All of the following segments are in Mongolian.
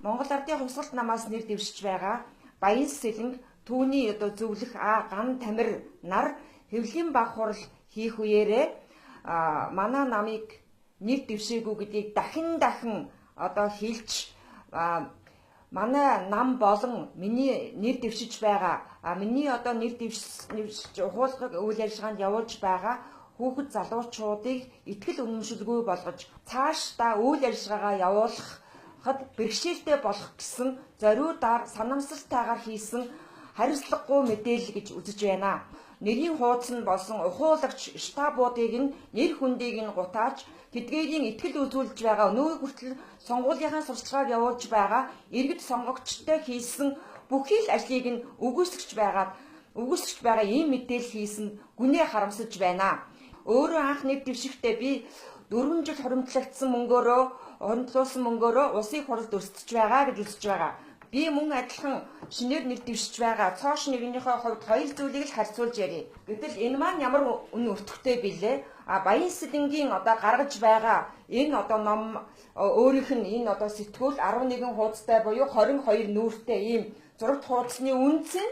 Монгол Ардын хувьсгалт намаас нэр дэвшиж байгаа Баян Сэлэнг түүний зөвлөх Ган Тамир нар хэвлэлийн баг хурал хийх үеэрээ манай намыг нэр дэвшээгүй гэдгийг дахин хэлж манай нам болон миний нэр дэвшиж байгаа миний нэр дэвшиж ухуулгыг үйл ажиллагаанд явуулж байгаа хүүхэд залуучуудыг итгэл үнэмшилгүй болгож цаашдаа үйл ажиллагаагаа явуулахад бэрхшээлтэй болох гэсэн зориудаар санамсартайгаар хийсэн хариуцлагагүй мэдээлэл гэж үзэж байна. Нэрийн хуудас нь болсон ухуулагч штабуудыг нь нэр хүндийг нь гутааж тэдгээрийн итгэл үзүүлж байгаа өнөө хүртэл сонгуулийнхаа сурчлагыг явуулж байгаа иргэд сонгогчтой хийсэн бүхий л ажлыг нь үгүйсгэж байгаа ийм мэдээлэл хийсэн гүнээ харамсаж байна. Өөрөө анх нэр дэвшихдээ би 4 жил хуримтлагдсан хуримтлуулсан мөнгөөрөө улсын хурлд өрсөж байгаа гэж үзэж байгаа. Би мөн адилхан шинээр нэр дэвшиж байгаа цоош нэгнийхээ хувьд хоёр зүйлийг л харьцуулж ярив. Гэтэл энэ маань ямар үнэ өртөгтэй билээ? Баян Сэлэнгийн гаргаж байгаа энэ ном өөрийнх нь энэ сэтгүүл 11 хуудастай буюу 22 нүүртэй ийм зурагт хуудасны үнц нь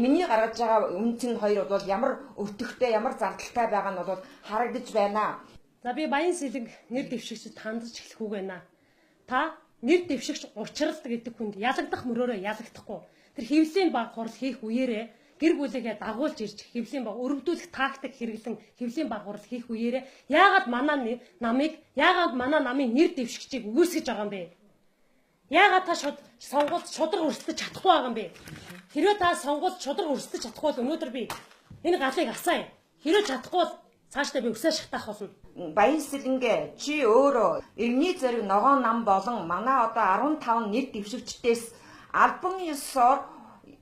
миний гаргаж байгаа үнц нь хоёр бол ямар өртөгтэй, ямар зардалтай байгаа нь бол харагдаж байна. За би Баян Сэлэнг нэр дэвшигчд хандаж эхлэх үг байна. Та нэр дэвшигч учрал гэдэг хүнд ялагдах мөрөөрөө ялагдахгүй. Тэр хэвлэлийн баг хурал хийх үеэрээ гэр бүлээгээ дагуулж ирж хэвлэлийн баг өргөдүүлэх тактик хэрэглэн хэвлэлийн баг хурал хийх үеэрээ яагаад манай намын нэр дэвшигчийг үүсгэж байгаа юм бэ? Яагаад та сонгуульд шудраг өрсөж чадахгүй байгаа юм бэ? Хэрвээ та сонгуульд шудраг өрсөж чадахгүй бол өнөөдөр би энэ галыг асаая. Хэрвээ чадахгүй бол цаашдаа би өсөө шатаах болно. Баян Сэлэнгэ чи өөрөө Иргэний Зориг ногоон нам болон манай 15 нэр дэвшигчдээс албан ёсоор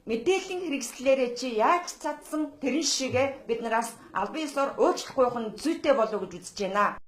мэдээллийн хэрэгслээрээ чи яаж цадсан тэрэн шигээ биднээс албан ёсоор уучлах гойхон зүйтэй болов гэж үзэж байна.